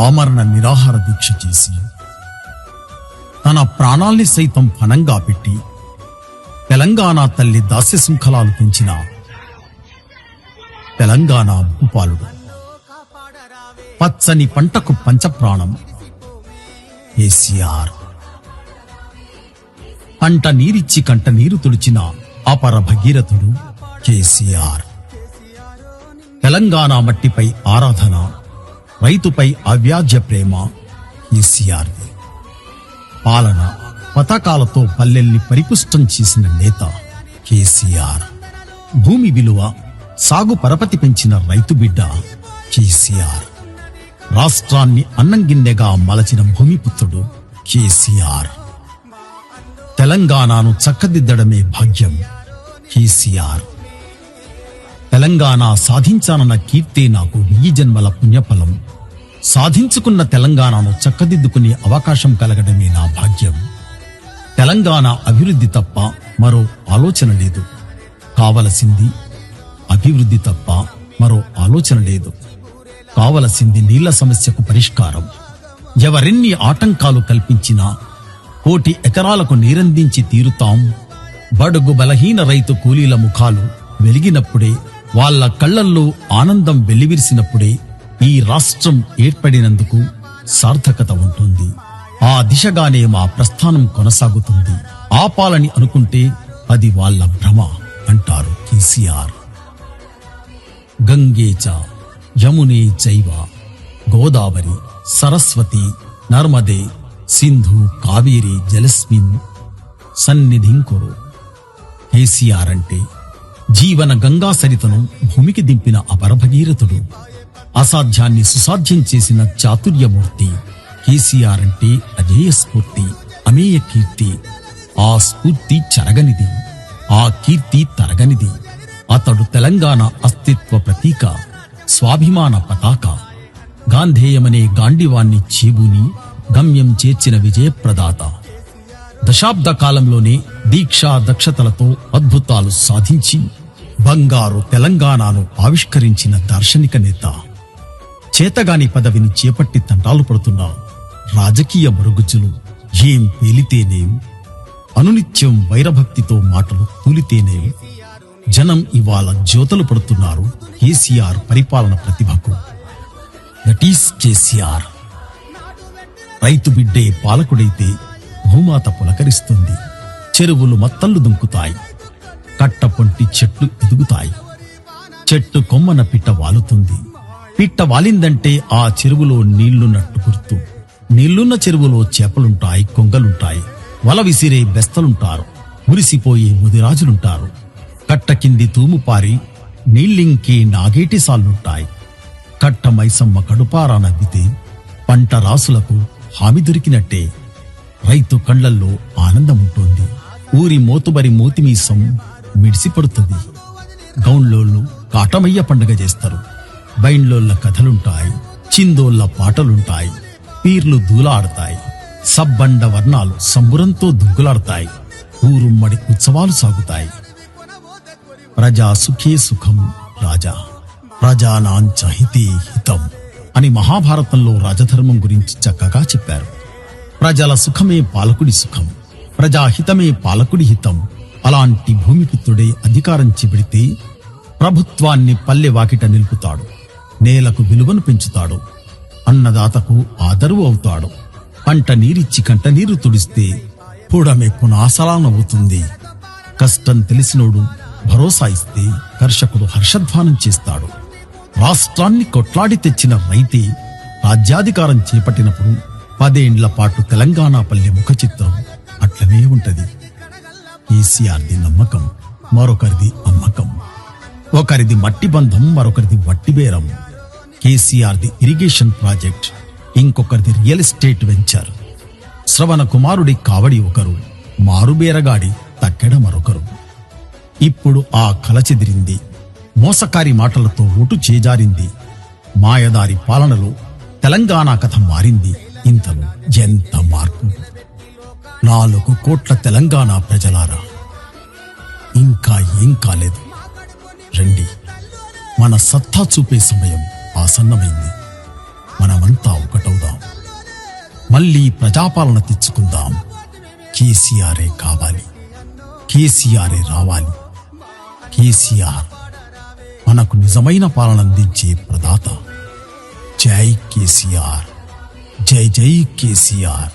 ఆమరణ నిరాహార దీక్ష చేసి తన ప్రాణాల్ని సైతం పణంగా పెట్టి తెలంగాణ తల్లి దాస్య శృంఖలాలు పెంచిన తెలంగాణ భూపాలుడు, పచ్చని పంటకు పంచప్రాణం కేసీఆర్. పంట నీరిచ్చి కంట నీరు తుడిచిన అపర భగీరథుడు కేసీఆర్. తెలంగాణ మట్టిపై ఆరాధన, రైతుపై అవ్యాజ్య ప్రేమ కేసీఆర్ది. పాలన పథకాలతో పల్లెల్ని పరిపుష్టం చేసిన నేత కేసీఆర్. భూమి విలువ, సాగు పరపతి పెంచిన రైతు బిడ్డ కేసీఆర్. రాష్ట్రాన్ని అన్నంగిన్నెగా మలచిన భూమిపుత్రుడు కేసీఆర్. తెలంగాణను చక్కదిద్దడమే భాగ్యం కేసీఆర్. తెలంగాణ సాధించానన్న కీర్తే నాకు 1000 జన్మల పుణ్యఫలం. సాధించుకున్న తెలంగాణను చక్కదిద్దుకునే అవకాశం కలగడమే నా భాగ్యం. తెలంగాణ అభివృద్ధి తప్ప మరో ఆలోచన లేదు. కావలసింది అభివృద్ధి తప్ప మరో ఆలోచన లేదు. కావలసింది నీళ్ల సమస్యకు పరిష్కారం. ఎవరెన్ని ఆటంకాలు కల్పించినా 1,00,00,000 ఎకరాలకు నీరందించి తీరుతాం. బడుగు బలహీన రైతు కూలీల ముఖాలు వెలిగినప్పుడే, వాళ్ళ కళ్లల్లో ఆనందం వెల్లివిరిసినప్పుడే ఈ రాష్ట్రం ఏర్పడినందుకు సార్థకత ఉంటుంది. ఆ దిశగానే మా ప్రస్థానం కొనసాగుతుంది. ఆపాలని అనుకుంటే అది వాళ్ళ భ్రమ అంటారు కేసీఆర్. గంగేచ యమునే చైవ గోదావరి సరస్వతి నర్మదే సింధు కావేరి జలస్మిన్ సన్నిధిం కురు. కేసీఆర్ అంటే జీవన గంగా సరితను భూమికి దింపిన అపరభగీరథుడు. అసాధ్యాన్ని సుసాధ్యం చేసిన చాతుర్యమూర్తి. కేసీఆర్ అంటే అజేయ స్ఫూర్తి, అమేయ కీర్తి. ఆ స్ఫూర్తి చెరగనిది, ఆ కీర్తి తరగనిది. అతడు తెలంగాణ అస్తిత్వ ప్రతీక, స్వాభిమాన పతాక. గాంధేయమనే గాండివాన్ని చేబూని గమ్యం చేర్చిన విజయప్రదాత. దశాబ్ద కాలంలోనే దీక్షా దక్షతలతో అద్భుతాలు సాధించి బంగారు తెలంగాణను ఆవిష్కరించిన దార్శనిక నేత. చేతగాని పదవిని చేపట్టి తంటాలు పడుతున్న రాజకీయ మరుగుజ్జులు ఏం పేలితేనేం, అనునిత్యం వైరభక్తితో మాటలు తూలితేనేం, జనం ఇవాళ జ్యోతలు పడుతున్నారు కేసీఆర్ పరిపాలన ప్రతిభకు. That is KCR. రైతు బిడ్డే పాలకుడైతే భూమాత పులకరిస్తుంది. చెరువులు మత్తళ్లు దుంకుతాయి, కట్టపొంటి చెట్లు ఎదుగుతాయి. చెట్టు కొమ్మన పిట్ట వాలుతుంది. పిట్ట వాలిందంటే ఆ చెరువులో నీళ్లున్నట్టు గుర్తు. నీళ్లున్న చెరువులో చేపలుంటాయి, కొంగలుంటాయి. వల విసిరే బెస్తలుంటారు, మురిసిపోయే ముదిరాజులుంటారు. కట్ట కింది తూముపారి నీళ్ళింకే నాగేటి సాళ్లుంటాయి. కట్ట మైసమ్మ కడుపారా నవ్వితే పంట రాసులకు హామీ దొరికినట్టే. రైతు కళ్లల్లో ఆనందముంటోంది. ఊరి మోతుబరి మోతిమీసం మిడిసిపడుతుంది. గౌన్లోళ్ళు కాటమయ్య పండుగ చేస్తారు. బైండ్లోళ్ళ కథలుంటాయి, చిందోళ్ళ పాటలుంటాయి. పీర్లు దూలాడతాయి, సబ్బండ వర్ణాలు సంబురంతో దుగ్గులాడతాయి. ఊరుమ్మడి ఉత్సవాలు సాగుతాయి. ప్రజా సుఖే సుఖం రాజా, ప్రజానాంచ హితే హితం అని మహాభారతంలో రాజధర్మం గురించి చక్కగా చెప్పారు. ప్రజల సుఖమే పాలకుడి సుఖం, ప్రజాహితమే పాలకుడి హితం. అలాంటి భూమిపుత్రుడే అధికారం చేపడితే ప్రభుత్వాన్ని పల్లె వాకిట నిలుపుతాడు, నేలకు విలువను పెంచుతాడు, అన్నదాతకు ఆదరువు అవుతాడు. పంట నీరిచ్చి కంట నీరు తుడిస్తే పూడమే పునాసలా నవ్వుతుంది. కష్టం తెలిసినోడు భరోసా ఇస్తే కర్షకుడు హర్షధ్వానం చేస్తాడు. రాష్ట్రాన్ని కొట్లాడి తెచ్చిన రైతే రాజ్యాధికారం చేపట్టినప్పుడు 10 ఏండ్ల పాటు తెలంగాణ పల్లె ముఖ చిత్రం అట్లనే ఉంటది. కేసీఆర్ది నమ్మకం, మరొకరిది అమ్మకం. ఒకరిది మట్టి బంధం, మరొకరిది వట్టి బేరం. కేసీఆర్ది ఇరిగేషన్ ప్రాజెక్ట్, ఇంకొకరిది రియల్ ఎస్టేట్ వెంచర్. శ్రవణ కుమారుడి కావడి ఒకరు, మారుబేరగాడి తక్కెడ మరొకరు. ఇప్పుడు ఆ కల చెదిరింది. మోసకారి మాటలతో ఓటు చేజారింది. మాయదారి పాలనలో తెలంగాణ కథ మారింది. ఇంతలో ఎంత మార్పు! 4 కోట్ల తెలంగాణ ప్రజలారా, ఇంకా ఏం కాలేదు. రండి, మన సత్తా చూపే సమయం ఆసన్నమైంది. మనమంతా మనమంతా ఒకటవుదాం. మళ్ళీ ప్రజాపాలన తెచ్చుకుందాం. కేసీఆరే కావాలి, కేసీఆరే రావాలి. కేసీఆర్ మనకు నిజమైన పాలన అందించే ప్రదాత. జై కేసీఆర్, జై జై కేసీఆర్.